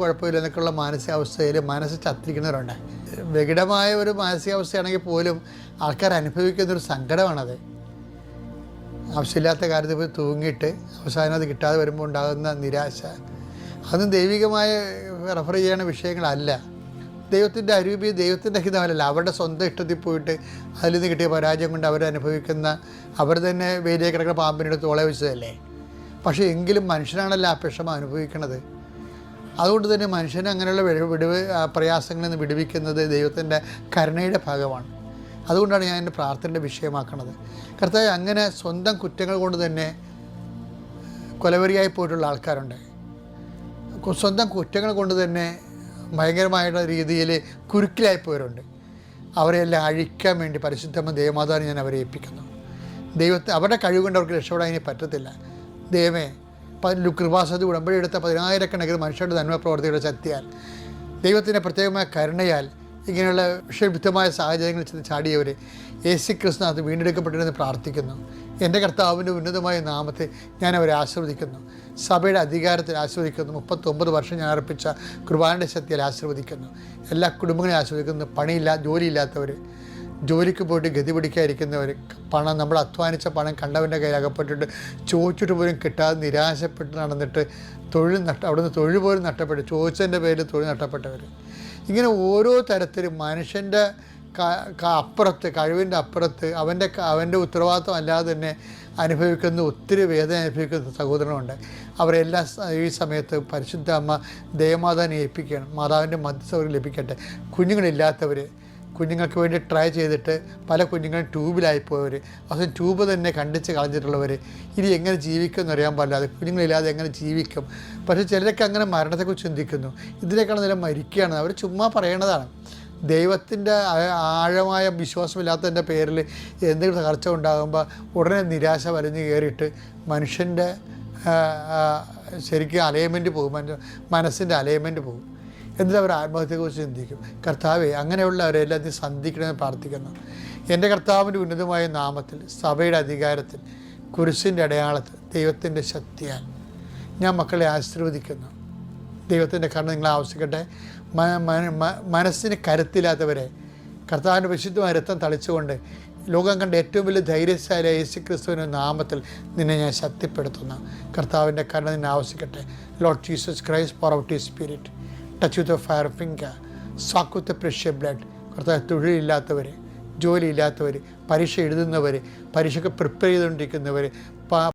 കുഴപ്പമില്ല എന്നൊക്കെയുള്ള മാനസികാവസ്ഥയിൽ മനസ്സ് ചത്തിരിക്കുന്നവരുണ്ട്. വികടമായ ഒരു മാനസികാവസ്ഥയാണെങ്കിൽ പോലും ആൾക്കാർ അനുഭവിക്കുന്നൊരു സങ്കടമാണത്. ആവശ്യമില്ലാത്ത കാര്യത്തിൽ പോയി തൂങ്ങിയിട്ട് അവസാനം അത് കിട്ടാതെ വരുമ്പോൾ ഉണ്ടാകുന്ന നിരാശ, അതൊന്നും ദൈവികമായ റെഫർ ചെയ്യുന്ന വിഷയങ്ങളല്ല. ദൈവത്തിൻ്റെ അരൂപി ദൈവത്തിൻ്റെ ഹിതമല്ല. അവരുടെ സ്വന്തം ഇഷ്ടത്തിൽ പോയിട്ട് അതിൽ നിന്ന് കിട്ടിയ പരാജയം കൊണ്ട് അവരനുഭവിക്കുന്ന, അവർ തന്നെ വേലിയെ കിടക്കുന്ന പാമ്പിനെടുത്ത് തോളെ വെച്ചതല്ലേ. പക്ഷേ എങ്കിലും മനുഷ്യനാണല്ലോ ആ വിഷമം അനുഭവിക്കുന്നത്. അതുകൊണ്ട് തന്നെ മനുഷ്യനെ അങ്ങനെയുള്ള പ്രയാസങ്ങളിൽ നിന്ന് വിടുവിക്കുന്നത് ദൈവത്തിൻ്റെ കരുണയുടെ ഭാഗമാണ്. അതുകൊണ്ടാണ് ഞാൻ എൻ്റെ പ്രാർത്ഥനയുടെ വിഷയമാക്കുന്നത്. കർത്താവേ, അങ്ങനെ സ്വന്തം കുറ്റങ്ങൾ കൊണ്ട് തന്നെ കൊലവെറിയായി പോയിട്ടുള്ള ആൾക്കാരുണ്ട്. സ്വന്തം കുറ്റങ്ങൾ കൊണ്ട് തന്നെ ഭയങ്കരമായിട്ടുള്ള രീതിയിൽ കുരുക്കിലായിപ്പോയവരുണ്ട്. അവരെല്ലാം അഴിക്കാൻ വേണ്ടി പരിശുദ്ധമ്മ ദേവമാതാവിനെ ഞാൻ അവരെ ഏൽപ്പിക്കുന്നു. അവരുടെ കഴിവ് കൊണ്ട് അവർക്ക് രക്ഷപ്പെടാൻ ഇനി പറ്റത്തില്ല. ദൈവമേ, കൃപാസതി ഉടമ്പടി എടുത്ത 10,000 മനുഷ്യരുടെ നന്മ പ്രവർത്തിയുടെ ശക്തിയാൽ, ദൈവത്തിൻ്റെ പ്രത്യേകമായ കരുണയാൽ ഇങ്ങനെയുള്ള വിഷവിദ്ധമായ സാഹചര്യങ്ങളിൽ ചെന്ന് ചാടിയവർ യേശുക്രിസ്തുവിനകത്ത് വീണ്ടെടുക്കപ്പെട്ടെന്ന് പ്രാർത്ഥിക്കുന്നു. എൻ്റെ കർത്താവിൻ്റെ ഉന്നതമായ നാമത്തെ ഞാൻ അവരെ ആശീർവദിക്കുന്നു. സഭയുടെ അധികാരത്തിൽ ആശീർവദിക്കുന്നു. 39 വർഷം ഞാൻ അർപ്പിച്ച കുർബാനയുടെ ശക്തിയിൽ ആശീർവദിക്കുന്നു. എല്ലാ കുടുംബങ്ങളെയും ആശീർവദിക്കുന്നു. ജോലിയില്ലാത്തവർ, ജോലിക്ക് പോയിട്ട് ഗതി പിടിക്കാതിരിക്കുന്നവർ, നമ്മൾ അധ്വാനിച്ച പണം കണ്ടവൻ്റെ കയ്യിൽ അകപ്പെട്ടിട്ട് ചോദിച്ചിട്ട് പോലും കിട്ടാതെ നിരാശപ്പെട്ട് നടന്നിട്ട് അവിടുന്ന് തൊഴിൽ പോലും നഷ്ടപ്പെട്ടു, ചോദിച്ചതിൻ്റെ പേരിൽ തൊഴിൽ നഷ്ടപ്പെട്ടവർ, ഇങ്ങനെ ഓരോ തരത്തിലും മനുഷ്യൻ്റെ അപ്പുറത്ത്, കഴിവിൻ്റെ അപ്പുറത്ത്, അവൻ്റെ ഉത്തരവാദിത്വം അല്ലാതെ തന്നെ അനുഭവിക്കുന്ന ഒത്തിരി വേദന അനുഭവിക്കുന്ന സഹോദരനുണ്ട്. അവരെല്ലാം ഈ സമയത്ത് പരിശുദ്ധ അമ്മ ദേവമാതാവിനെ ഏൽപ്പിക്കണം. മാതാവിൻ്റെ മധ്യസ്ഥ ലഭിക്കട്ടെ. കുഞ്ഞുങ്ങൾക്ക് വേണ്ടി ട്രൈ ചെയ്തിട്ട് പല കുഞ്ഞുങ്ങളും ട്യൂബിലായിപ്പോയവർ, അവസാനം ട്യൂബ് തന്നെ കണ്ടിച്ച് കളഞ്ഞിട്ടുള്ളവർ, ഇനി എങ്ങനെ ജീവിക്കുമെന്ന് അറിയാൻ പാടില്ലാതെ കുഞ്ഞുങ്ങളില്ലാതെ എങ്ങനെ ജീവിക്കും. പക്ഷേ ചിലരൊക്കെ അങ്ങനെ മരണത്തെക്കുറിച്ച് ചിന്തിക്കുന്നു. ഇതിനേക്കാൾ നേരം മരിക്കുകയാണ്. അവർ ചുമ്മാ പറയണതാണ്. ദൈവത്തിൻ്റെ ആഴമായ വിശ്വാസമില്ലാത്തതിൻ്റെ പേരിൽ എന്തെങ്കിലും തകർച്ച ഉണ്ടാകുമ്പോൾ ഉടനെ നിരാശ വലിഞ്ഞു കയറിയിട്ട് മനുഷ്യൻ്റെ ശരിക്കും അലൈൻമെൻറ്റ് പോകും, മനസ്സിൻ്റെ അലൈൻമെൻറ്റ് പോകും. എന്നിട്ട് അവർ ആത്മഹത്യയെക്കുറിച്ച് ചിന്തിക്കും. കർത്താവെ, അങ്ങനെയുള്ളവരെല്ലാം നീ സന്ധിക്കണമെന്ന് പ്രാർത്ഥിക്കുന്നു. എൻ്റെ കർത്താവിൻ്റെ ഉന്നതമായ നാമത്തിൽ, സഭയുടെ അധികാരത്തിൽ, കുരിശിൻ്റെ അടയാളത്തിൽ, ദൈവത്തിൻ്റെ ശക്തിയാൽ ഞാൻ മക്കളെ ആശീർവദിക്കുന്നു. ദൈവത്തിൻ്റെ കരുണ നിങ്ങളെ ആവശ്യിക്കട്ടെ. മനസ്സിന് കരുത്തില്ലാത്തവരെ കർത്താവിൻ്റെ വിശുദ്ധമായ രക്തം തളിച്ചുകൊണ്ട് ലോകം കണ്ട ഏറ്റവും വലിയ ധൈര്യശാലിയായ യേശുക്രിസ്തുവിൻ്റെ നാമത്തിൽ നിന്നെ ഞാൻ ശക്തിപ്പെടുത്തുന്നു. കർത്താവിൻ്റെ കരുണ നിന്നെ ആവശ്യിക്കട്ടെ. Lord Jesus Christ, power of his spirit, touch with a fire finger, soak with a precious blood. കർത്താവ്, തൊഴിലില്ലാത്തവർ, ജോലിയില്ലാത്തവർ, പരീക്ഷ എഴുതുന്നവർ, പരീക്ഷയ്ക്ക് പ്രിപ്പയർ ചെയ്തുകൊണ്ടിരിക്കുന്നവർ,